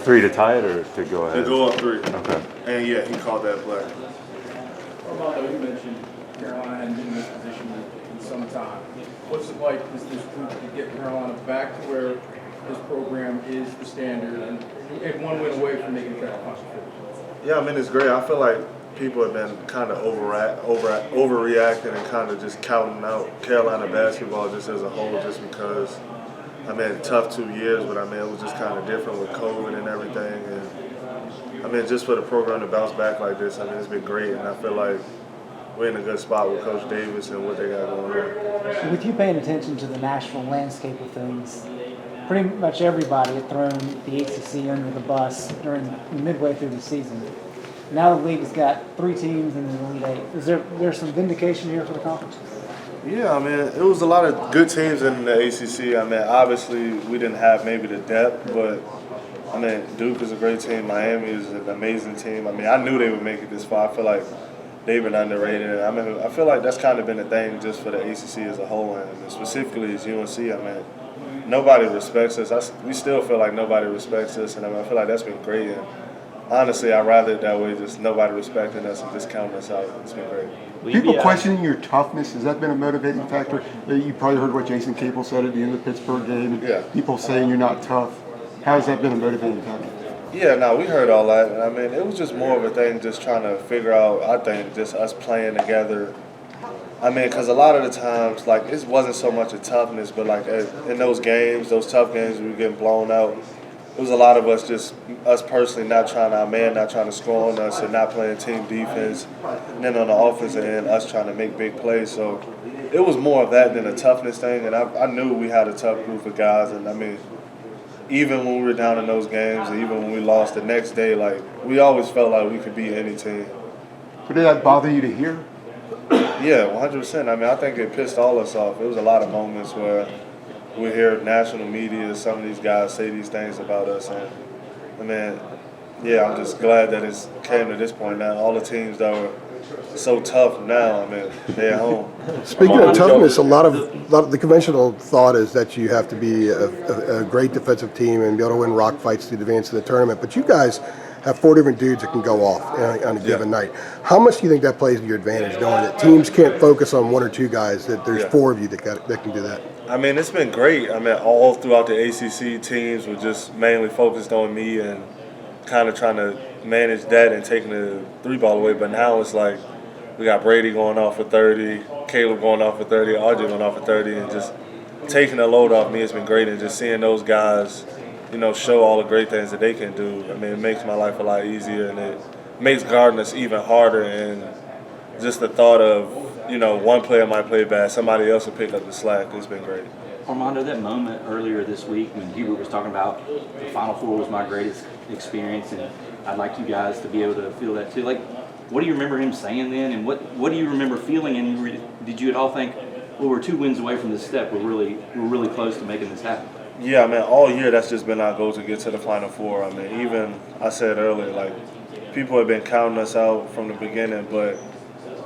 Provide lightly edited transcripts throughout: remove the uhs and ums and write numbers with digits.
3 to tie it or to go ahead? To go up 3. Okay. And yeah, he called that play. Armando, you mentioned Carolina hadn't been in this position in some time. What's it like this group to get Carolina back to where this program is the standard and one win away from making the Final Four? Yeah, I mean, it's great. I feel like people have been kind of overreacting and kind of just counting out Carolina basketball just as a whole, just because, I mean, tough 2 years, but I mean, it was just kind of different with COVID and everything. And I mean, just for the program to bounce back like this, I mean, it's been great. And I feel like we're in a good spot with Coach Davis and what they got going on. With you paying attention to the national landscape of things, pretty much everybody had thrown the ACC under the bus midway through the season. Now the league has got 3 teams in the Elite Eight. Is there some vindication here for the conference? Yeah, I mean, it was a lot of good teams in the ACC. I mean, obviously we didn't have maybe the depth, but I mean, Duke is a great team. Miami is an amazing team. I mean, I knew they would make it this far. I feel like they've been underrated. I mean, I feel like that's kind of been a thing just for the ACC as a whole, and specifically as UNC. I mean, nobody respects us. We still feel like nobody respects us, and I feel like that's been great. And honestly, I'd rather it that way, just nobody respecting us and just counting us out. It's been great. People questioning your toughness, has that been a motivating factor? You probably heard what Jason Capel said at the end of the Pittsburgh game. Yeah. People saying you're not tough. How has that been a motivating factor? Yeah, no, we heard all that. And I mean, it was just more of a thing just trying to figure out, I think, just us playing together. I mean, because a lot of the times, like, it wasn't so much a toughness, but, like, in those games, those tough games, we were getting blown out. It was a lot of us personally not trying to score on us and not playing team defense. And then on the offensive end, us trying to make big plays. So it was more of that than a toughness thing. And I knew we had a tough group of guys. And, I mean, even when we were down in those games, and even when we lost the next day, like, we always felt like we could beat any team. But did that bother you to hear? Yeah, 100%. I mean, I think it pissed all us off. It was a lot of moments where we hear national media, some of these guys say these things about us. And, I mean, yeah, I'm just glad that it's came to this point now. All the teams that were so tough now, I mean, they're at home. Speaking of toughness, a lot of the conventional thought is that you have to be a great defensive team and be able to win rock fights to advance to the tournament. But you guys have 4 different dudes that can go off on a given night. How much do you think that plays to your advantage, knowing that teams can't focus on 1 or 2 guys, that there's 4 of you that can do that? I mean, it's been great. I mean, all throughout the ACC, teams were just mainly focused on me and kind of trying to manage that and taking the 3-ball away. But now it's like we got Brady going off for 30, Caleb going off for 30, RJ going off for 30, and just taking the load off me has been great. And just seeing those guys, you know, show all the great things that they can do. I mean, it makes my life a lot easier, and it makes guarding us even harder. And just the thought of, you know, one player might play bad, somebody else will pick up the slack. It's been great. Armando, that moment earlier this week when Hubert was talking about the Final Four was my greatest experience, and I'd like you guys to be able to feel that too. Like, what do you remember him saying then, and what do you remember feeling? And did you at all think, well, we're 2 wins away from this step. We're really close to making this happen? Yeah, I mean, all year that's just been our goal to get to the Final Four. I mean, even I said earlier, like, people have been counting us out from the beginning, but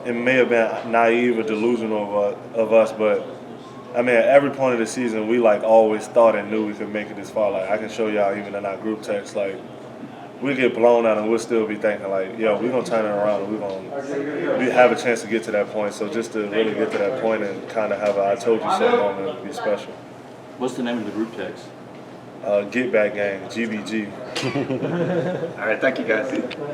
it may have been naive or delusional of us, but I mean, at every point of the season, we like always thought and knew we could make it this far. Like, I can show y'all even in our group text, like, we get blown out and we'll still be thinking like, yo, we're gonna turn it around and we have a chance to get to that point. So just to really get to that point and kind of have a I told you so moment would be special. What's the name of the group text? Get Back Gang, GBG. All right, thank you guys.